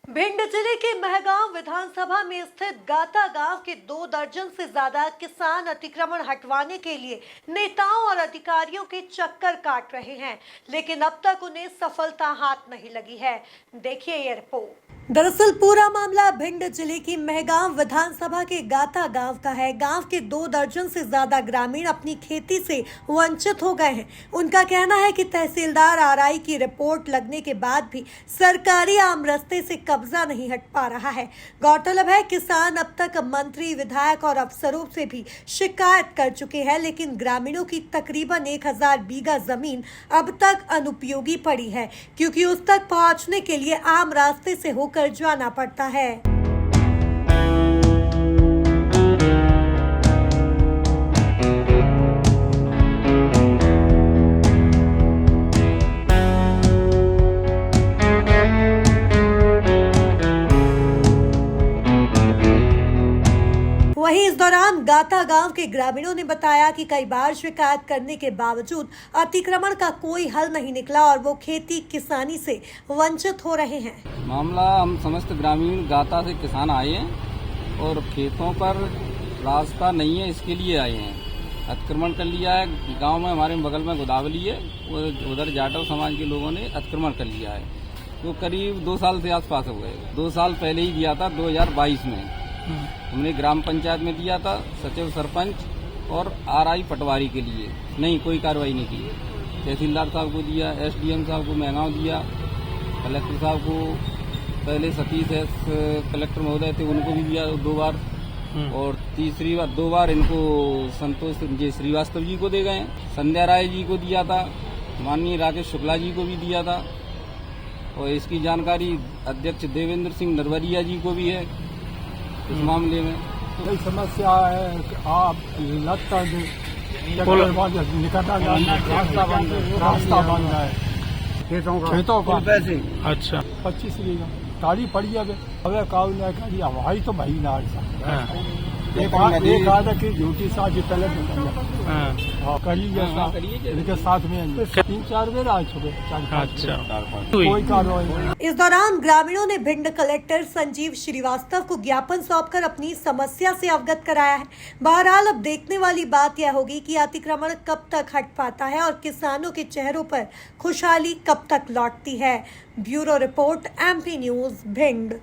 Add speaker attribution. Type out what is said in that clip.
Speaker 1: भिंड जिले के महगांव विधानसभा में स्थित गाता गांव के 2 दर्जन से ज्यादा किसान अतिक्रमण हटवाने के लिए नेताओं और अधिकारियों के चक्कर काट रहे हैं, लेकिन अब तक उन्हें सफलता हाथ नहीं लगी है। देखिए ये रिपोर्ट। दरअसल पूरा मामला भिंड जिले की महगांव विधानसभा के गाता गांव का है। गांव के 2 दर्जन से ज्यादा ग्रामीण अपनी खेती से वंचित हो गए हैं। उनका कहना है कि तहसीलदार आरआई की रिपोर्ट लगने के बाद भी सरकारी आम रास्ते से कब्जा नहीं हट पा रहा है। गौरतलब है किसान अब तक मंत्री, विधायक और अफसरों से भी शिकायत कर चुके हैं, लेकिन ग्रामीणों की तकरीबन 1000 बीघा जमीन अब तक अनुपयोगी पड़ी है, क्योंकि उस तक पहुंचने के लिए आम रास्ते से होकर जाना पड़ता है। वहीं इस दौरान गाता गांव के ग्रामीणों ने बताया कि कई बार शिकायत करने के बावजूद अतिक्रमण का कोई हल नहीं निकला और वो खेती किसानी से वंचित हो रहे हैं।
Speaker 2: मामला हम समस्त ग्रामीण गाता से किसान आए हैं और खेतों पर रास्ता नहीं है, इसके लिए आए हैं। अतिक्रमण कर लिया है। गांव में हमारे बगल में गोदावरी है, उधर जाटव समाज के लोगों ने अतिक्रमण कर लिया है। तो करीब 2 साल से आसपास हो गए। 2 साल पहले ही दिया था, 2022 में हमने ग्राम पंचायत में दिया था, सचिव, सरपंच और आरआई पटवारी के लिए। नहीं, कोई कार्रवाई नहीं की। तहसीलदार साहब को दिया, एसडीएम साहब को महगांव दिया, कलेक्टर साहब को पहले सतीश एस कलेक्टर महोदय थे, उनको भी दिया 2 बार, और तीसरी बार 2 बार इनको संतोष जी श्रीवास्तव जी को दे गए। संध्या राय जी को दिया था, माननीय राकेश शुक्ला जी को भी दिया था, और इसकी जानकारी अध्यक्ष देवेंद्र सिंह नरवरिया जी को भी है। इस मामले में
Speaker 3: कोई समस्या है कि आप लगता निकलना रास्ता बन रहा है खेतों का पैसे। अच्छा 25 बीघा तारी पड़ी है। अब काउ ने करी हवाई तो भाई ना एक आधा की ड्यूटी साथ ही पहले करिए साथ में 3-4 बेर आ चुके। कोई कार्रवाई।
Speaker 1: इस दौरान ग्रामीणों ने भिंड कलेक्टर संजीव श्रीवास्तव को ज्ञापन सौंपकर अपनी समस्या से अवगत कराया है। बहरहाल अब देखने वाली बात यह होगी कि अतिक्रमण कब तक हट पाता है और किसानों के चेहरों पर खुशहाली कब तक लौटती है। Bureau report, MP news, Bhind.